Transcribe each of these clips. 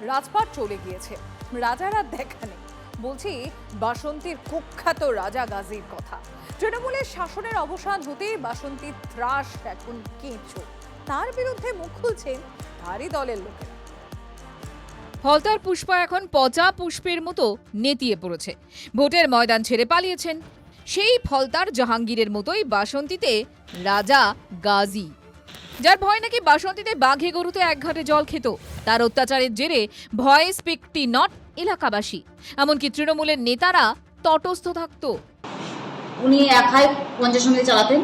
রাজপাট চলে গিয়েছে, রাজার আর দেখা নেই। বলছি বাসন্তীর কুখ্যাত রাজা গাজীর কথা। তৃণমূলের শাসনের অবসান হতেই বাসন্তীর ত্রাস এখন কেঁচো। তার বিরুদ্ধে মুখ খুলছেন তারই দলের লোকেরা। ফলতার পুষ্পা এখন পচা পুষ্পের মতো নেতিয়ে পড়েছে। ভোটের ময়দান ছেড়ে পালিয়েছেন। সেই ফলতার জাহাঙ্গীরের মতোই বাসন্তীতে রাজা গাজী, যার ভয় নাকি বাসন্তীতে বাঘে গরুতে এক ঘাটে জল খেত। তার অত্যাচারের জেরে ভয়ে স্পিকটি নট এলাকাবাসী, এমনকি তৃণমূলের নেতারা তটস্থ থাকত। উনি একাই পঞ্চায়েত সমিতি চালাতেন।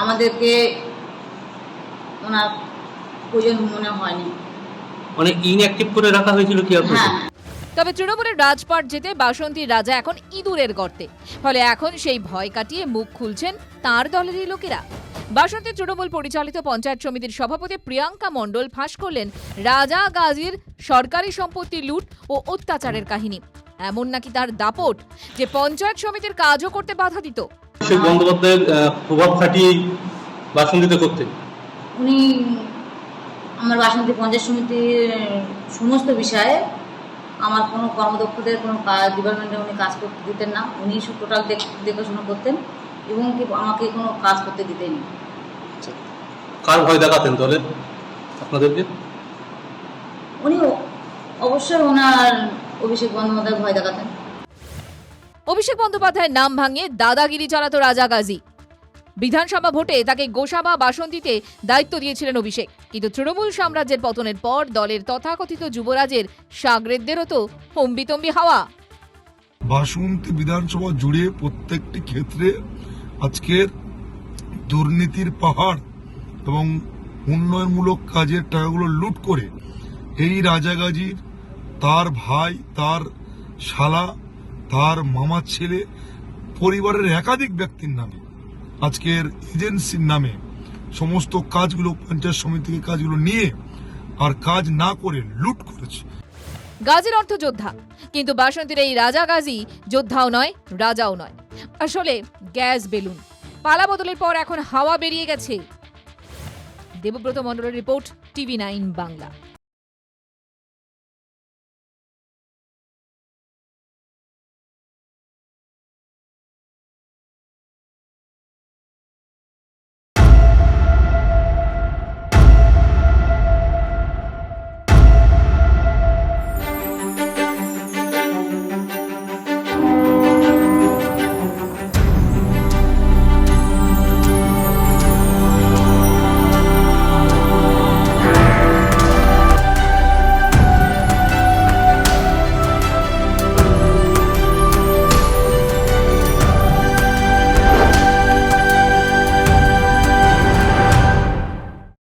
আমাদেরকে ওনার প্রয়োজন মনে হয়নি, অনেক ইনঅ্যাক্টিভ করে রাখা হয়েছিল কি আপনাদের? হ্যাঁ, তবে তৃণমূলের রাজপাট যেতে বাসন্তীর রাজা এখন ইঁদুরের গর্তে। ফলে এখন সেই ভয় কাটিয়ে মুখ খুলছেন তার দলেরই লোকেরা। বাসন্তী তৃণমূল পরিচালিত পঞ্চায়েত সমিতির সভাপতি প্রিয়াঙ্কা মণ্ডল ফাঁস করলেন রাজা গাজীর সরকারি সম্পত্তি লুট ও অত্যাচারের কাহিনী। এমন নাকি তার দাপট যে পঞ্চায়েত সমিতির কাজও করতে বাধা দিত। সেই বন্দ্যোপাধ্যায়ের প্রভাব খাটিয়ে বাসন্তীতে করতে উনি আমার বাসন্তী পঞ্চায়েত সমিতির সমস্ত বিষয়ে আমার কোনো কর্মদক্ষদের কোনো ডিপার্টমেন্টে উনি কাজ করতে দিতেন না। উনি টোটাল দেখাশোনা করতেন এবং কি আমাকে কোনো কাজ করতে দিতেন না। কার ভয় দেখাতেন দলের আপনাদেরকে? উনি অবশ্যই ওনার অভিষেক বন্দ্যোপাধ্যায় ভয় দেখাতেন। অভিষেক বন্দ্যোপাধ্যায়ের নাম ভাঙিয়ে দাদাগিরি চালাতো রাজা গাজী। বিধানসভা ভোটে তাকে গোসাবা বাসন্তীতে দায়িত্ব দিয়েছিলেন অভিষেক। কিন্তু তৃণমূল সাম্রাজ্যের পতনের পর দলের তথাকথিত যুবরাজের সাগরেদদেরও তো হম্বিতম্বি হাওয়া। বাসন্তী বিধানসভা জুড়ে প্রত্যেকটি ক্ষেত্রে আজকের দুর্নীতির পাহাড় এবং উন্নয়নমূলক কাজের টাকাগুলো লুট করে এই রাজা গাজীর, তার ভাই, তার শালা, তার মামার ছেলে, পরিবারের একাধিক ব্যক্তির নামে, আজকের এজেন্সির নামে সমস্ত কাজগুলো পঞ্চায়েত সমিতি থেকে কাজগুলো নিয়ে আর কাজ না করে লুট করেছে। গাজীর অর্থ যোদ্ধা, কিন্তু বাসন্তীর এই রাজা গাজী যোদ্ধাও নয়, রাজাও নয়, আসলে গ্যাস বেলুন। পালা বদলের পর এখন হাওয়া বেরিয়ে গেছে। দেবব্রত মণ্ডলের রিপোর্ট, TV9 বাংলা।